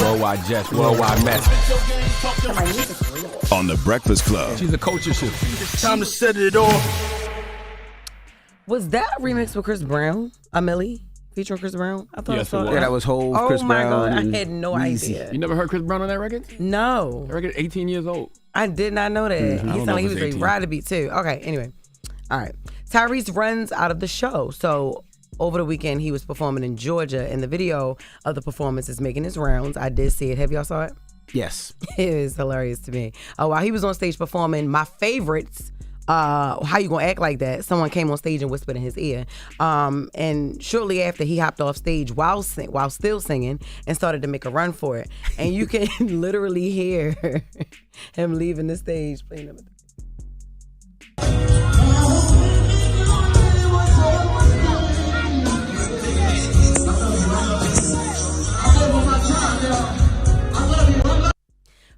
Worldwide Jess, worldwide Mess. On The Breakfast Club. She's a culture shift. Time to set it off. Was that a remix with Chris Brown? Amelie? Featuring Chris Brown? I thought Yes, I saw it was. that. Yeah, that was Hov, Chris Oh my Brown. God, I and had no Weezy. idea. You never heard Chris Brown on that record? No. That record 18 years old. I did not know that. He don't sounded know like he if was it's ready to 18. ride a beat too. Okay, anyway. All right. Tyrese runs out of the show. So over the weekend, he was performing in Georgia, and the video of the performance is making its rounds. I did see it. Have y'all saw it? Yes. It is hilarious to me. While he was on stage performing my favorites, How You Gonna Act Like That, someone came on stage and whispered in his ear. And shortly after, he hopped off stage while still singing and started to make a run for it. And you can literally hear him leaving the stage playing them.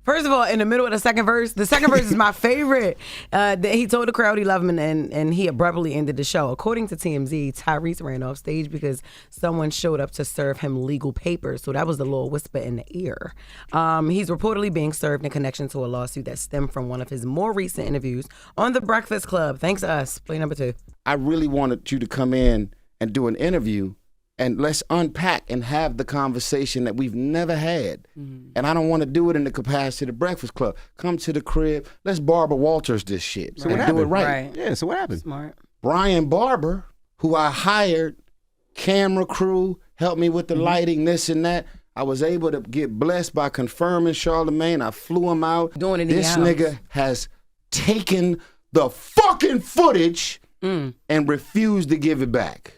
First of all, in the middle of the second verse is my favorite. He told the crowd he loved him, and he abruptly ended the show. According to TMZ, Tyrese ran off stage because someone showed up to serve him legal papers. So that was the little whisper in the ear. He's reportedly being served in connection to a lawsuit that stemmed from one of his more recent interviews on The Breakfast Club. Thanks to us. Play number 2. I really wanted you to come in and do an interview and let's unpack and have the conversation that we've never had. Mm-hmm. And I don't want to do it in the capacity of the Breakfast Club. Come to the crib. Let's Barbara Walters this shit. So what and do happened? it right. Yeah, so what happened? Smart. Brian Barber, who I hired, camera crew, helped me with the lighting, this and that. I was able to get blessed by confirming Charlamagne. I flew him out. Doing it in This your house. nigga has taken the fucking footage and refused to give it back.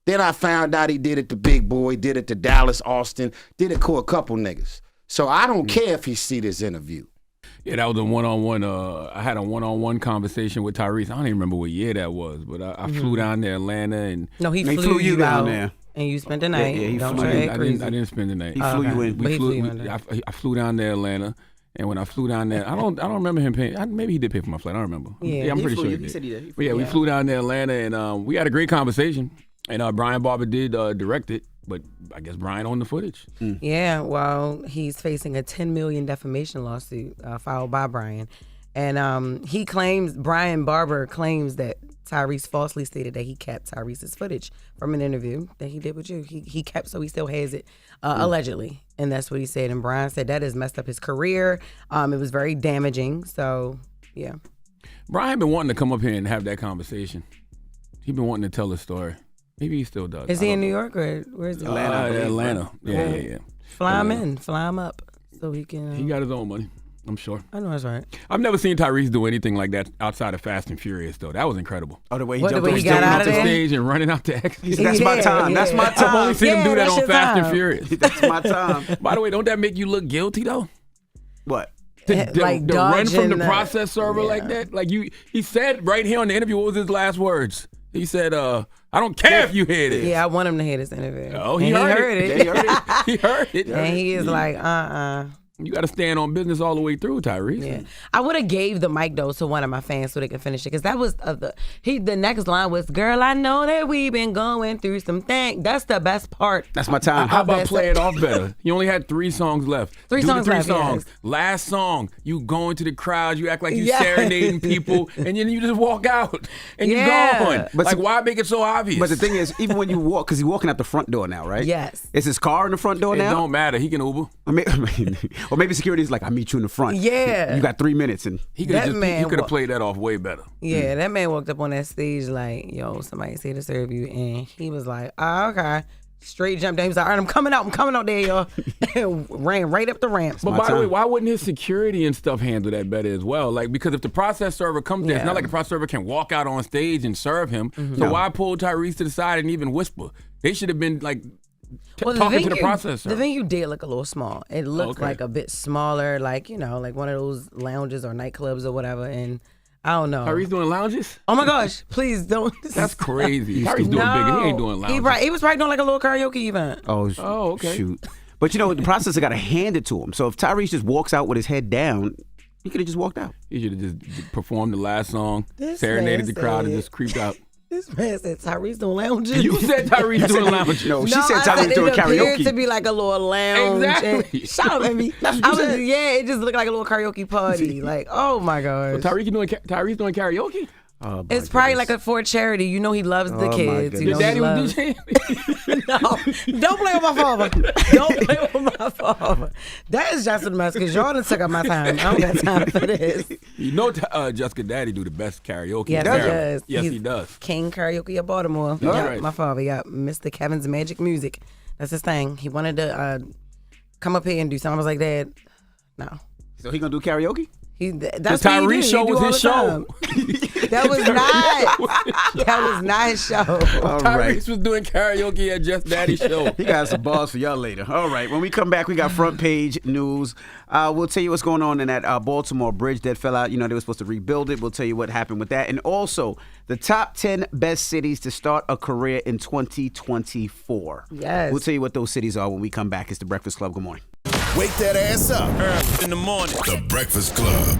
Then I found out he did it to Big Boy, did it to Dallas Austin, did it to a couple niggas. So I don't care if he see this interview. Yeah, that was a one-on-one. I had a one-on-one conversation with Tyrese. I don't even remember what year that was, but I flew down to Atlanta and No, he They flew you down out, there. and you spent the night. yeah, he Don't flew try you. to act crazy. I didn't spend the night. He flew you in. But he flew you under. I flew down to Atlanta, and when I flew down there, I don't remember him paying. Maybe he did pay for my flight. I don't remember. Yeah. I'm He pretty flew sure you. he He did. said he did. He But yeah, we flew down to Atlanta, and we had a great conversation. And Brian Barber did direct it, but I guess Brian owned the footage. Yeah, well, he's facing a $10 million defamation lawsuit filed by Brian. And Brian Barber claims that Tyrese falsely stated that he kept Tyrese's footage from an interview that he did with you. He kept, so he still has it, allegedly. And that's what he said. And Brian said that has messed up his career. It was very damaging. So, yeah. Brian been wanting to come up here and have that conversation. He been wanting to tell his story. Maybe he still does. Is he in New York or where is he? Atlanta. Yeah. Fly him in. Fly him up so he can. He got his own money, I'm sure. I know that's right. I've never seen Tyrese do anything like that outside of Fast and Furious, though. That was incredible. Oh, the way he What, the jumped way on he stage. got out Off of the there? stage and running out the exit. That's my Yeah, time. That's my yeah. I've time. only seen him do that that's on your Fast and time. Furious. That's my time. By the way, don't that make you look guilty, though? What? To Like run from the dodging process server like that? Like he said right here on the interview, what was his last words? He said, I don't care if you hear this. Yeah, I want him to hear this interview. Oh, he And heard it. He heard it. He heard it. And he is like, You got to stand on business all the way through, Tyrese. Yeah, I would have gave the mic though to one of my fans so they could finish it, because that was the next line was, "Girl, I know that we've been going through some things." That's the best part. That's my time. How about bet play so. it off better? You only had 3 songs left. Three Do songs the 3 left, songs. yes. Last song, you go into the crowd, you act like you Yes. serenading people, and then you just walk out and Yeah. you're gone. But Like, see- why make it so obvious? But the thing is, even when you walk, because he's walking out the front door now, right? Yes. Is his car in the front door it now? don't matter. He can Uber. Or maybe security's like, I'll meet you in the front. Yeah. You got 3 minutes. And He could That have man played that off way better. Yeah, that man walked up on that stage like, "Yo, somebody say to serve you," and he was like, "Oh, okay." Straight jumped down. He was like, "All right, I'm coming out there, y'all." And ran right up the ramp. But my by the way, time. why wouldn't his security and stuff handle that better as well? Like, because if the process server comes there, it's Yeah. not like the process server can walk out on stage and serve him. So why pull Tyrese to the side and even whisper? They should have been like talking to the process server. The venue did look a little small. It looked Okay. like a bit smaller, like, like one of those lounges or nightclubs or whatever. And I don't know. Tyrese doing lounges? Oh my gosh, please don't. That's crazy. Tyrese doing bigger. He ain't doing lounges. He was probably doing like a little karaoke event. Oh, okay. Shoot. But the processor got to hand it to him. So if Tyrese just walks out with his head down, he could have just walked out. He should have just performed the last song, This serenaded man the crowd, and said- just creeped out. This man said Tyrese doing lounging. You said Tyrese doing lounge. No, she said Tyrese doing it appeared karaoke. to be like a little lounge. Exactly. Shut up, Emmy. Yeah, it just looked like a little karaoke party. Like, oh my gosh. So Tyrese doing karaoke? Oh, It's probably like for a charity. You know he loves the kids. You Your know daddy he was loves. DJing? No, don't play with my father. Don't play with my father. That is just a mess because y'all done took up my time. I don't got time for this. You know Jessica Daddy do the best karaoke. Yes, in he Maryland. does. Yes, He's he does. King Karaoke of Baltimore. All Yeah, right. my father. Yeah, Mr. Kevin's Magic Music. That's his thing. He wanted to come up here and do something. I was like, Dad, no. So he gonna do karaoke? That's The what he Tyrese do. show He do was all his the show. time. That was not his show. All right. Tyrese was doing karaoke at Jess Daddy's show. He got some balls for y'all later. All right. When we come back, we got front page news. We'll tell you what's going on in that Baltimore bridge that fell out. You know, they were supposed to rebuild it. We'll tell you what happened with that. And also, the top 10 best cities to start a career in 2024. Yes. We'll tell you what those cities are when we come back. It's The Breakfast Club. Good morning. Wake that ass up. Early in the morning. The Breakfast Club.